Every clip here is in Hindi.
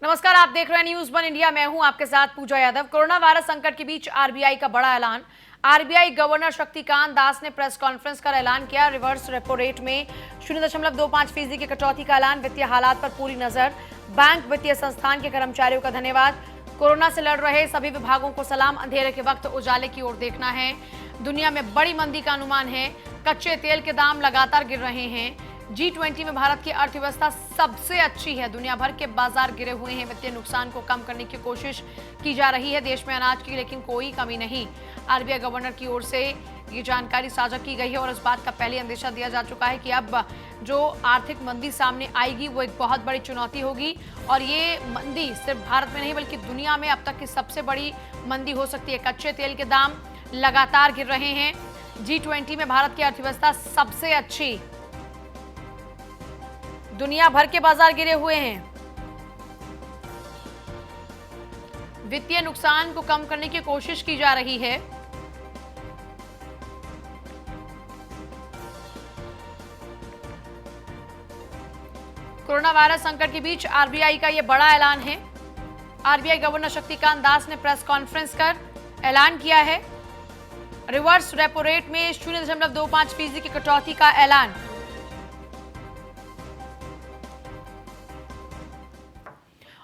नमस्कार, आप देख रहे हैं न्यूज वन इंडिया। मैं हूं आपके साथ पूजा यादव। कोरोना वायरस संकट के बीच आरबीआई का बड़ा ऐलान। आरबीआई गवर्नर शक्तिकांत दास ने प्रेस कॉन्फ्रेंस कर ऐलान किया। रिवर्स रेपो रेट में 0.25% की कटौती का ऐलान। वित्तीय हालात पर पूरी नजर। बैंक वित्तीय संस्थान के कर्मचारियों का धन्यवाद। कोरोना से लड़ रहे सभी विभागों को सलाम। अंधेरे के वक्त उजाले की ओर देखना है। दुनिया में बड़ी मंदी का अनुमान है। कच्चे तेल के दाम लगातार गिर रहे हैं। G20 में भारत की अर्थव्यवस्था सबसे अच्छी है। दुनिया भर के बाजार गिरे हुए हैं। वित्तीय नुकसान को कम करने की कोशिश की जा रही है। देश में अनाज की लेकिन कोई कमी नहीं। आरबीआई गवर्नर की ओर से ये जानकारी साझा की गई है और इस बात का पहले अंदेशा दिया जा चुका है कि अब जो आर्थिक मंदी सामने आएगी वो एक बहुत बड़ी चुनौती होगी और ये मंदी सिर्फ भारत में नहीं बल्कि दुनिया में अब तक की सबसे बड़ी मंदी हो सकती है। कच्चे तेल के दाम लगातार गिर रहे हैं। G20 में भारत की अर्थव्यवस्था सबसे अच्छी। दुनिया भर के बाजार गिरे हुए हैं। वित्तीय नुकसान को कम करने की कोशिश की जा रही है। कोरोना वायरस संकट के बीच आरबीआई का यह बड़ा ऐलान है। आरबीआई गवर्नर शक्तिकांत दास ने प्रेस कॉन्फ्रेंस कर ऐलान किया है। रिवर्स रेपो रेट में 0.25% की कटौती का ऐलान।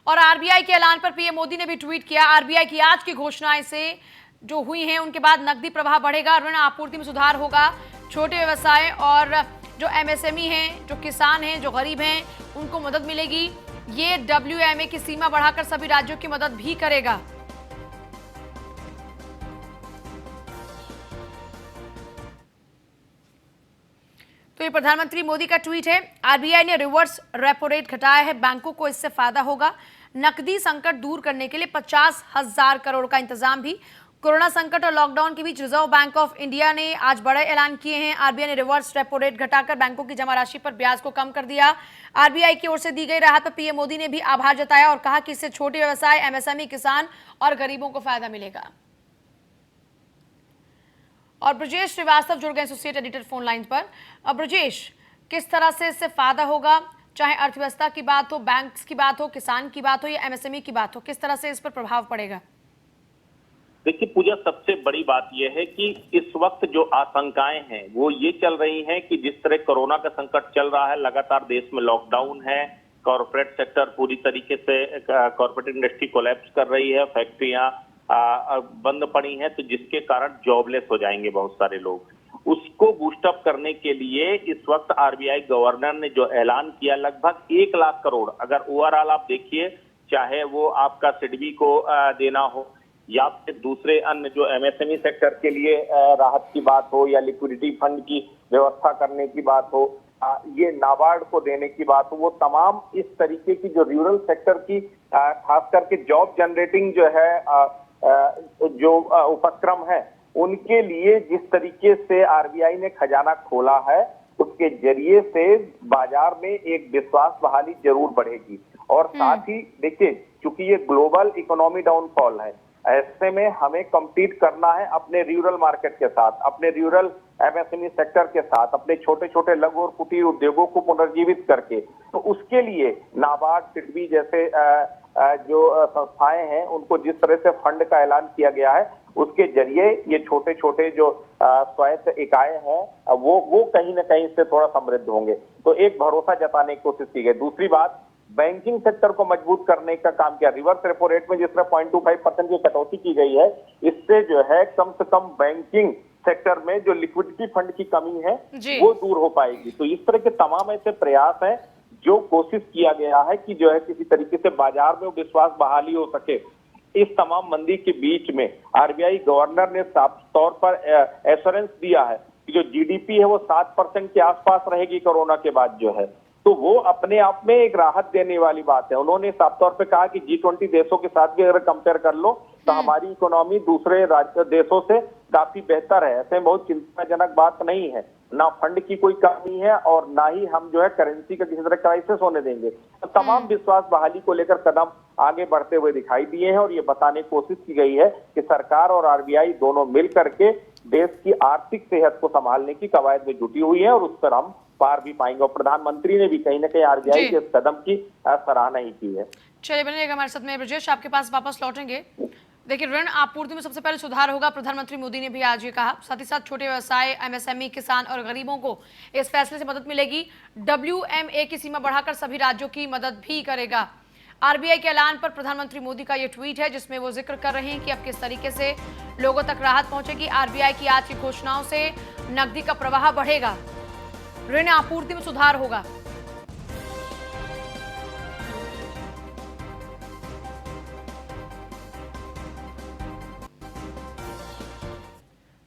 और आरबीआई के ऐलान पर पीएम मोदी ने भी ट्वीट किया। आरबीआई की आज की घोषणाएं से जो हुई हैं उनके बाद नकदी प्रवाह बढ़ेगा, ऋण आपूर्ति में सुधार होगा। छोटे व्यवसाय और जो एमएसएमई हैं, जो किसान हैं, जो गरीब हैं, उनको मदद मिलेगी। ये डब्ल्यूएमए की सीमा बढ़ाकर सभी राज्यों की मदद भी करेगा। तो ये प्रधानमंत्री मोदी का ट्वीट है। आरबीआई ने रिवर्स रेपो रेट घटाया है, बैंकों को इससे फायदा होगा। नकदी संकट दूर करने के लिए 50,000 करोड़ का इंतजाम भी। कोरोना संकट और लॉकडाउन के बीच रिजर्व बैंक ऑफ इंडिया ने आज बड़े ऐलान किए हैं। आरबीआई ने रिवर्स रेपो रेट घटाकर बैंकों की जमा राशि पर ब्याज को कम कर दिया। आरबीआई की ओर से दी गई राहत पर पीएम मोदी ने भी आभार जताया और कहा कि इससे छोटे व्यवसाय, एमएसएमई, किसान और गरीबों को फायदा मिलेगा। और ब्रजेश श्रीवास्तव जुड़ गए एसोसिएट एडिटर फोन लाइन पर। अब ब्रजेश, किस तरह से इससे फायदा होगा, चाहे अर्थव्यवस्था की बात हो, बैंक्स की बात हो, किसान की बात हो या एमएसएमई की बात हो, किस तरह से इस पर प्रभाव पड़ेगा? देखिए पूजा, सबसे बड़ी बात यह है कि इस वक्त जो आशंकाएं हैं वो ये चल रही हैं कि जिस तरह कोरोना का संकट चल रहा है, लगातार देश में लॉकडाउन है, कॉर्पोरेट सेक्टर पूरी तरीके से, कॉर्पोरेट इंडस्ट्री कोलैप्स कर रही है, फैक्ट्रियां बंद पड़ी हैं, तो जिसके कारण जॉबलेस हो जाएंगे बहुत सारे लोग। उसको बूस्टअप करने के लिए इस वक्त आरबीआई गवर्नर ने जो ऐलान किया, लगभग 1 लाख करोड़, अगर ओवरऑल आप देखिए, चाहे वो आपका सिडबी को देना हो या फिर दूसरे अन्य जो एमएसएमई सेक्टर के लिए राहत की बात हो या लिक्विडिटी फंड की व्यवस्था करने की बात हो, ये नाबार्ड को देने की बात हो, वो तमाम इस तरीके की जो रूरल सेक्टर की खास करके जॉब जनरेटिंग जो है जो उपक्रम है, उनके लिए जिस तरीके से आरबीआई ने खजाना खोला है, उसके जरिए से बाजार में एक विश्वास बहाली जरूर बढ़ेगी। और साथ ही देखिए, चूंकि ये ग्लोबल इकोनॉमी डाउनफॉल है, ऐसे में हमें कम्पीट करना है अपने रूरल मार्केट के साथ, अपने रूरल एमएसएमई सेक्टर के साथ, अपने छोटे छोटे लघु और कुटीर उद्योगों को पुनर्जीवित करके। तो उसके लिए नाबार्ड, सिडबी जैसे जो संस्थाएं हैं, उनको जिस तरह से फंड का ऐलान किया गया है, उसके जरिए ये छोटे छोटे जो स्वायत्त इकाएं हैं वो कहीं ना कहीं से थोड़ा समृद्ध होंगे। तो एक भरोसा जताने की कोशिश की गई। दूसरी बात, बैंकिंग सेक्टर को मजबूत करने का काम किया। रिवर्स रेपो रेट में जिस तरह 0.25% की कटौती की गई है, इससे जो है कम से कम बैंकिंग सेक्टर में जो लिक्विडिटी फंड की कमी है वो दूर हो पाएगी। तो इस तरह के तमाम ऐसे प्रयास हैं जो कोशिश किया गया है कि जो है किसी तरीके से बाजार में विश्वास बहाली हो सके। इस तमाम मंदी के बीच में आरबीआई गवर्नर ने साफ तौर पर एश्योरेंस दिया है कि जो जीडीपी है वो 7% के आसपास रहेगी कोरोना के बाद जो है, तो वो अपने आप में एक राहत देने वाली बात है। उन्होंने साफ तौर पे कहा कि G20 देशों के साथ भी अगर कंपेयर कर लो तो हमारी इकोनॉमी दूसरे राज्य देशों से काफी बेहतर है। ऐसे में बहुत चिंताजनक बात नहीं है, ना फंड की कोई कमी है और ना ही हम जो है करेंसी का किसी तरह क्राइसिस होने देंगे। तो तमाम विश्वास बहाली को लेकर कदम आगे बढ़ते हुए दिखाई दिए हैं और ये बताने की कोशिश की गई है कि सरकार और आरबीआई दोनों मिल करके देश की आर्थिक सेहत को संभालने की कवायद में जुटी हुई है और उस पर हम पार भी पाएंगे। और प्रधानमंत्री ने भी कहीं ना कहीं आरबीआई के इस कदम की सराहना ही की है। चलिए बनिएगा हमारे साथ में। ब्रजेश, आपके पास वापस लौटेंगे। देखिए, ऋण आपूर्ति में सबसे पहले सुधार होगा, प्रधानमंत्री मोदी ने भी आज ये कहा। साथ ही साथ छोटे व्यवसाय, एमएसएमई, किसान और गरीबों को इस फैसले से मदद मिलेगी। WMA की सीमा बढ़ाकर सभी राज्यों की मदद भी करेगा। आरबीआई के ऐलान पर प्रधानमंत्री मोदी का ये ट्वीट है, जिसमें वो जिक्र कर रहे हैं कि अब किस तरीके से लोगों तक राहत पहुंचेगी। आरबीआई की आज की घोषणाओं से नकदी का प्रवाह बढ़ेगा, ऋण आपूर्ति में सुधार होगा।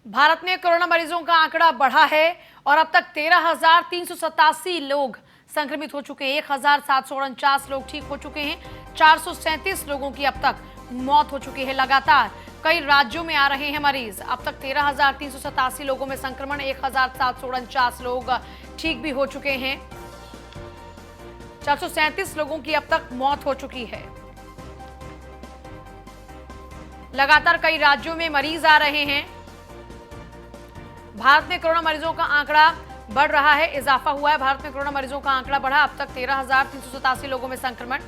भारत में कोरोना मरीजों का आंकड़ा बढ़ा है और अब तक 13,387 लोग संक्रमित हो चुके हैं। 1,749 लोग ठीक हो चुके हैं। 437 लोगों की अब तक मौत हो चुकी है। लगातार कई राज्यों में आ रहे हैं मरीज। अब तक 13,387 लोगों में संक्रमण, 1,749 लोग ठीक भी हो चुके हैं। 437 लोगों की अब तक मौत हो चुकी है। लगातार कई राज्यों में मरीज आ रहे हैं। भारत में कोरोना मरीजों का आंकड़ा बढ़ रहा है, इजाफा हुआ है। भारत में कोरोना मरीजों का आंकड़ा बढ़ा, अब तक 13,387 लोगों में संक्रमण।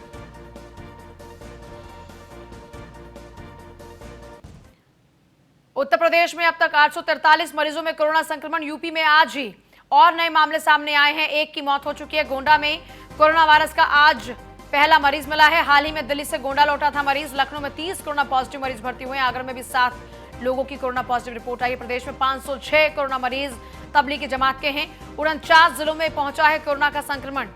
उत्तर प्रदेश में अब तक 843 मरीजों में कोरोना संक्रमण। यूपी में आज ही और नए मामले सामने आए हैं, एक की मौत हो चुकी है। गोंडा में कोरोना वायरस का आज पहला मरीज मिला है। हाल ही में दिल्ली से गोंडा लौटा था मरीज। लखनऊ में 30 कोरोना पॉजिटिव मरीज भर्ती हुए हैं। आगरा में भी 7 लोगों की कोरोना पॉजिटिव रिपोर्ट आई है। प्रदेश में 506 कोरोना मरीज तबलीगी जमात के हैं। 49 जिलों में पहुंचा है कोरोना का संक्रमण।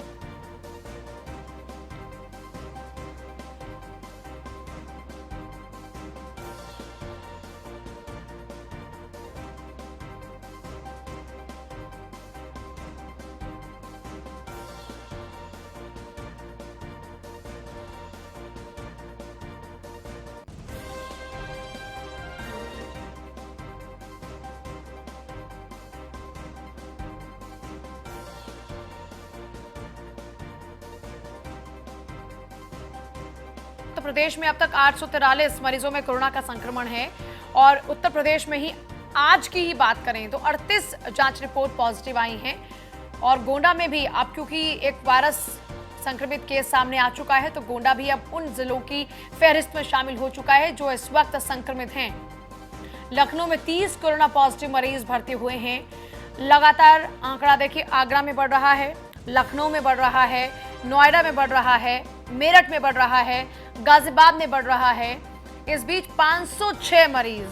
उत्तर प्रदेश में अब तक 843 मरीजों में कोरोना का संक्रमण है और उत्तर प्रदेश में ही आज की ही बात करें तो 38 जांच रिपोर्ट पॉजिटिव आई हैं। और गोंडा में भी अब क्योंकि एक वायरस संक्रमित केस सामने आ चुका है, तो गोंडा भी अब उन जिलों की फहरिस्त में शामिल हो चुका है जो इस वक्त संक्रमित हैं। लखनऊ में 30 कोरोना पॉजिटिव मरीज भर्ती हुए हैं। लगातार आंकड़ा देखिए, आगरा में बढ़ रहा है, लखनऊ में बढ़ रहा है, नोएडा में बढ़ रहा है, मेरठ में बढ़ रहा है, गाजियाबाद में बढ़ रहा है। इस बीच 506 मरीज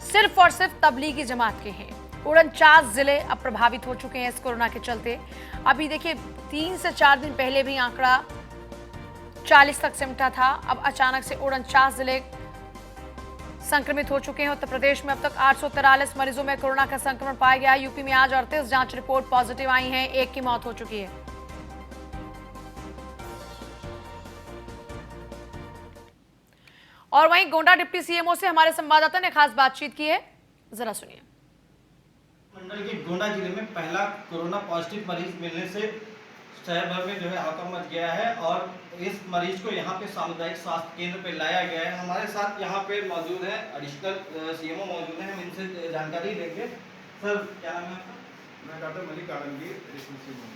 सिर्फ और सिर्फ तबलीगी जमात के हैं। 49 जिले अब प्रभावित हो चुके हैं इस कोरोना के चलते। अभी देखिए 3 से 4 दिन पहले भी आंकड़ा 40 तक सिमटा था, अब अचानक से 49 जिले संक्रमित हो चुके हैं। उत्तर प्रदेश में अब तक 843 मरीजों में कोरोना का संक्रमण पाया गया है। यूपी में आज 38 जांच रिपोर्ट पॉजिटिव आई हैं, एक की मौत हो चुकी है। और वहीं गोंडा डिप्टी सीएमओ से हमारे संवाददाता ने खास बातचीत की है, जरा सुनिए। मंडल के गोंडा जिले में पहला कोरोना पॉजिटिव मरीज मिलने से शहर भर में जो है हड़कंप मच गया है और इस मरीज को यहाँ पे सामुदायिक स्वास्थ्य केंद्र पे लाया गया है। हमारे साथ यहाँ पे मौजूद है एडिशनल सीएमओ मौजूद है, हम इनसे जानकारी लेंगे। सर क्या नाम है आपका? मैं doctor Malik Alamgir, additional CMO.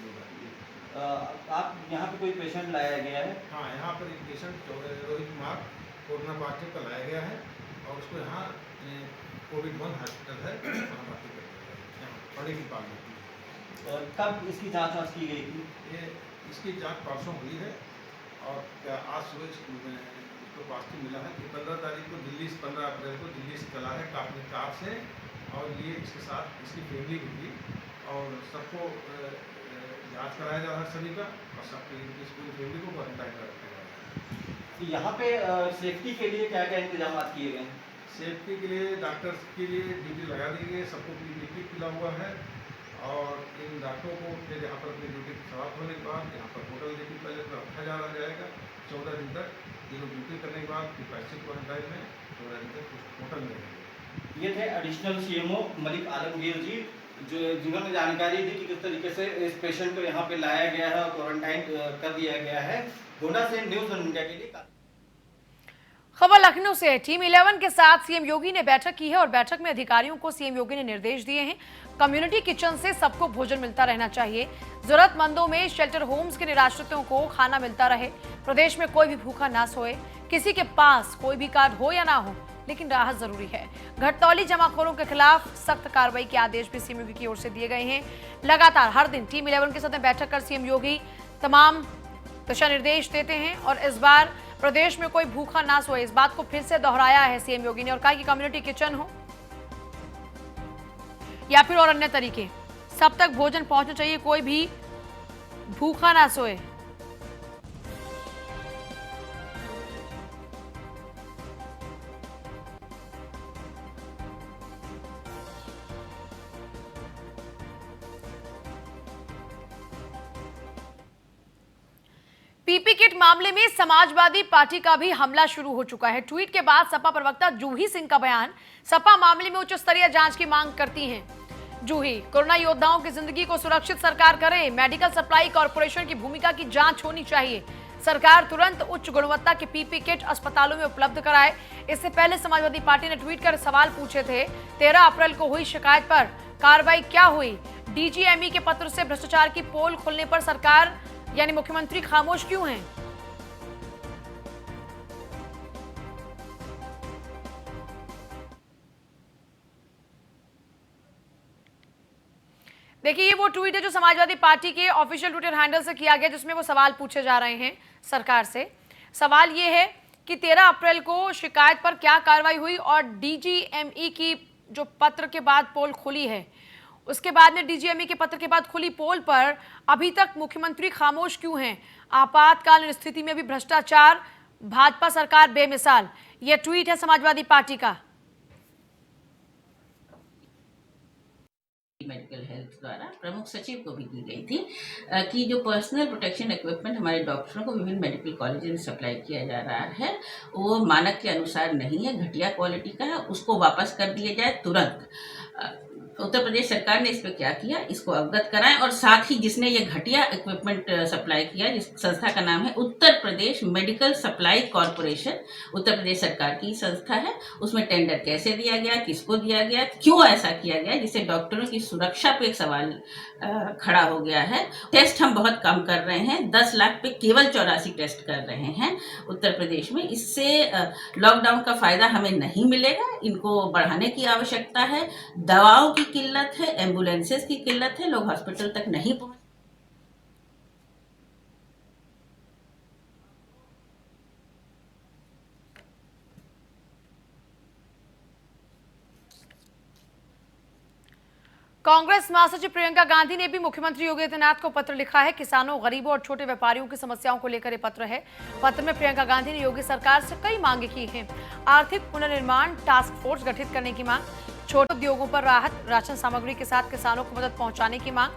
आप यहाँ पे कोई पेशेंट लाया गया है? हाँ, यहाँ पर एक patient Rohit Kumar corona positive का लाया गया है और उसको यहाँ कोविड-1 हॉस्पिटल है, वहाँ भर्ती कर दिया गया है, यहाँ बड़े की पाल में। कब इसकी जाँच की गई थी? ये इसकी जांच परसों हुई है और आज सुबह इसको पॉजिटिव मिला है कि 15 तारीख को 15 अप्रैल को दिल्ली से चला है अपनी कार से और ये इसके साथ इसकी फैमिली भी थी और सबको जाँच कराया जा रहा है सभी का और सबकी पूरी फैमिली को क्वारंटाइन कर रखा है। यहाँ पे सेफ्टी के लिए क्या क्या इंतजाम किए गए हैं? सेफ्टी के लिए डॉक्टर्स के लिए ड्यूटी लगा दी गई है, सबको लिक्विड मिला हुआ है और इन डॉक्टरों को फिर यहाँ पर अपनी ड्यूटी समाप्त होने के बाद यहाँ पर होटल ड्यूटी पहले तो रखा जा जाएगा 14 दिन तक। ये लोग ड्यूटी करने के बाद फिर पैसिव क्वारंटाइन में 14 दिन तक होटल में रहेंगे। ये थे एडिशनल सीएमओ मलिक आलमगीर जी, जिन्होंने जानकारी दी कि किस तरीके से इस पेशेंट को यहाँ पे लाया गया है और क्वारंटाइन कर दिया गया है। गोंडा से न्यूज़ ऑन इंडिया के लिए। खबर लखनऊ से है। टीम 11 के साथ सीएम योगी ने बैठक की है और बैठक में अधिकारियों को सीएम योगी ने निर्देश दिए हैं। कम्युनिटी किचन से सबको भोजन मिलता रहना चाहिए। जरूरतमंदों में शेल्टर होम्स के निराश्रितों को खाना मिलता रहे। प्रदेश में कोई भी भूखा ना सोए। किसी के पास कोई भी कार्ड हो या ना हो, लेकिन राहत जरूरी है। घटतौली जमाखोरों के खिलाफ सख्त कार्रवाई के आदेश भी सीएम योगी की ओर से दिए गए हैं। लगातार हर दिन टीम 11 के साथ बैठक कर सीएम योगी तमाम दिशा निर्देश देते हैं और इस बार प्रदेश में कोई भूखा ना सोए, इस बात को फिर से दोहराया है सीएम योगी ने और कहा कि कम्युनिटी किचन हो या फिर और अन्य तरीके, सब तक भोजन पहुंचना चाहिए, कोई भी भूखा ना सोए। पीपी किट मामले में समाजवादी पार्टी का भी हमला शुरू हो चुका है। ट्वीट के बाद सपा प्रवक्ता जूही सिंह का बयान। सपा मामले में उच्च स्तरीय जांच की मांग करती हैं। जूही, कोरोना योद्धाओं की जिंदगी को सुरक्षित सरकार करे। मेडिकल सप्लाई कॉर्पोरेशन की भूमिका की जांच होनी चाहिए। सरकार तुरंत उच्च गुणवत्ता के पीपी किट अस्पतालों में उपलब्ध कराए। इससे पहले समाजवादी पार्टी ने ट्वीट कर सवाल पूछे थे। 13 अप्रैल को हुई शिकायत पर कार्रवाई क्या हुई? डीजीएमई के पत्र से भ्रष्टाचार की पोल खुलने पर सरकार यानी मुख्यमंत्री खामोश क्यों हैं? देखिए, ये वो ट्वीट है जो समाजवादी पार्टी के ऑफिशियल ट्विटर हैंडल से किया गया, जिसमें वो सवाल पूछे जा रहे हैं सरकार से। सवाल ये है कि 13 अप्रैल को शिकायत पर क्या कार्रवाई हुई और डीजीएमई की जो पत्र के बाद पोल खुली है, उसके बाद में डीजीएमई के पत्र के बाद खुली पोल पर अभी तक मुख्यमंत्री खामोश क्यों हैं? आपातकालीन स्थिति में भी भ्रष्टाचार, भाजपा सरकार बेमिसाल। यह ट्वीट है समाजवादी पार्टी का। मेडिकल हेल्थ द्वारा प्रमुख सचिव को भी दी गई थी कि जो पर्सनल प्रोटेक्शन इक्विपमेंट हमारे डॉक्टरों को विभिन्न मेडिकल कॉलेज में सप्लाई किया जा रहा है, वो मानक के अनुसार नहीं है, घटिया क्वालिटी का है, उसको वापस कर दिया जाए तुरंत। उत्तर प्रदेश सरकार ने इस पर क्या किया, इसको अवगत कराएं और साथ ही जिसने ये घटिया इक्विपमेंट सप्लाई किया, जिस संस्था का नाम है Uttar Pradesh medical supply corporation, Uttar Pradesh सरकार की संस्था है, उसमें टेंडर कैसे दिया गया, किसको दिया गया, क्यों ऐसा किया गया, जिससे डॉक्टरों की सुरक्षा पे एक सवाल खड़ा हो गया है। टेस्ट हम बहुत कम कर रहे हैं, 10 लाख पे केवल 84 टेस्ट कर रहे हैं उत्तर प्रदेश में। इससे लॉकडाउन का फायदा हमें नहीं मिलेगा, इनको बढ़ाने की आवश्यकता है। दवाओं की किल्लत है, एम्बुलेंसेस की किल्लत है, लोग हॉस्पिटल तक नहीं पहुंच। कांग्रेस महासचिव प्रियंका गांधी ने भी मुख्यमंत्री योगी आदित्यनाथ को पत्र लिखा है। किसानों, गरीबों और छोटे व्यापारियों की समस्याओं को लेकर ये पत्र है। पत्र में प्रियंका गांधी ने योगी सरकार से कई मांगे की हैं। आर्थिक पुनर्निर्माण टास्क फोर्स गठित करने की मांग, छोटे उद्योगों पर राहत, राशन सामग्री के साथ किसानों को मदद पहुंचाने की मांग,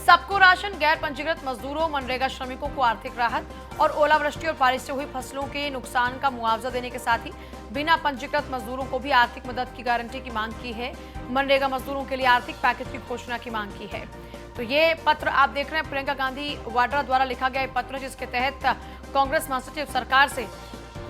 सबको राशन, गैर पंजीकृत मजदूरों, मनरेगा श्रमिकों को आर्थिक राहत और ओलावृष्टि और बारिश से हुई फसलों के नुकसान का मुआवजा देने के साथ ही बिना पंजीकृत मजदूरों को भी आर्थिक मदद की गारंटी की मांग की है। मनरेगा मजदूरों के लिए आर्थिक पैकेज की घोषणा की मांग की है। तो ये पत्र आप देख रहे हैं, प्रियंका गांधी वाड्रा द्वारा लिखा गया पत्र, जिसके तहत कांग्रेस महासचिव सरकार से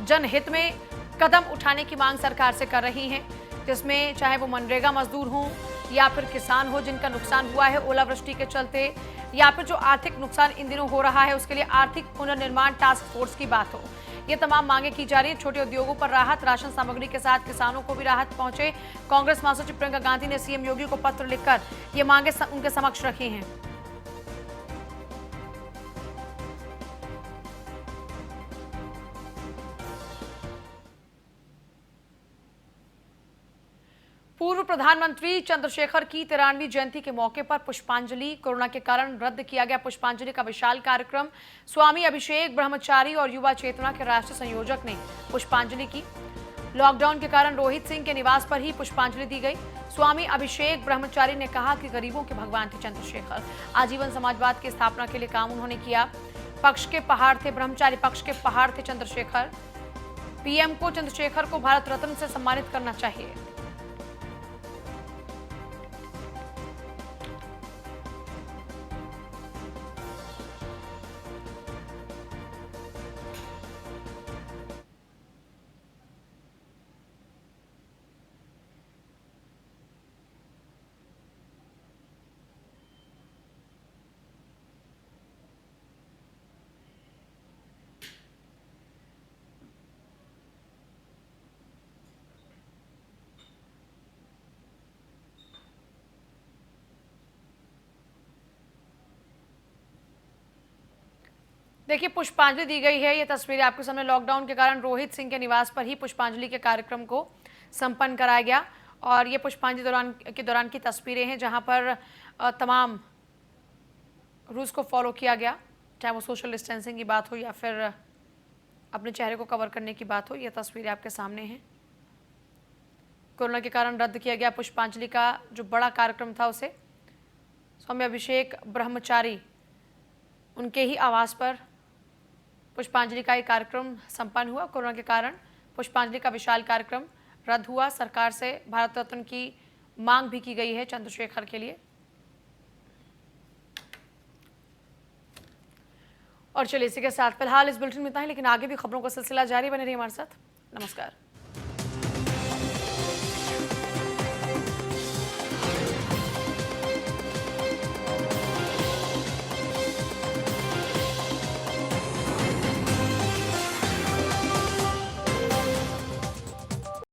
जनहित में कदम उठाने की मांग सरकार से कर रही हैं, जिसमें चाहे वो मनरेगा मजदूर हों या फिर किसान हो जिनका नुकसान हुआ है ओलावृष्टि के चलते, या फिर जो आर्थिक नुकसान इन दिनों हो रहा है उसके लिए आर्थिक पुनर्निर्माण टास्क फोर्स की बात हो। ये तमाम मांगे की जा रही है। छोटे उद्योगों पर राहत, राशन सामग्री के साथ किसानों को भी राहत पहुंचे। कांग्रेस महासचिव प्रियंका गांधी ने सीएम योगी को पत्र लिखकर ये मांगे उनके समक्ष रखी हैं। पूर्व प्रधानमंत्री चंद्रशेखर की 93वीं जयंती के मौके पर पुष्पांजलि। कोरोना के कारण रद्द किया गया पुष्पांजलि का विशाल कार्यक्रम। स्वामी अभिषेक ब्रह्मचारी और युवा चेतना के राष्ट्रीय संयोजक ने पुष्पांजलि की। लॉकडाउन के कारण रोहित सिंह के निवास पर ही पुष्पांजलि दी गई। स्वामी अभिषेक ब्रह्मचारी ने कहा कि गरीबों के भगवान थे चंद्रशेखर। आजीवन समाजवाद की स्थापना के लिए काम उन्होंने किया। पक्ष के पहाड़ थे, ब्रह्मचारी पक्ष के पहाड़ थे चंद्रशेखर। पीएम को चंद्रशेखर को भारत रत्न से सम्मानित करना चाहिए। देखिए, पुष्पांजलि दी गई है। ये तस्वीरें आपके सामने लॉकडाउन के कारण रोहित सिंह के निवास पर ही पुष्पांजलि के कार्यक्रम को संपन्न कराया गया और ये पुष्पांजलि के दौरान की तस्वीरें हैं जहां पर तमाम रूल्स को फॉलो किया गया, चाहे वो सोशल डिस्टेंसिंग की बात हो या फिर अपने चेहरे को कवर करने की बात हो। ये तस्वीरें आपके सामने हैं। कोरोना के कारण रद्द किया गया पुष्पांजलि का जो बड़ा कार्यक्रम था उसे स्वामी अभिषेक ब्रह्मचारी उनके ही आवास पर पुष्पांजलि का एक कार्यक्रम संपन्न हुआ। कोरोना के कारण पुष्पांजलि का विशाल कार्यक्रम रद्द हुआ। सरकार से भारत रत्न की मांग भी की गई है चंद्रशेखर के लिए। और चलिए इसी के साथ फिलहाल इस बुलेटिन में इतना ही, लेकिन आगे भी खबरों का सिलसिला जारी बने रही हमारे साथ। नमस्कार।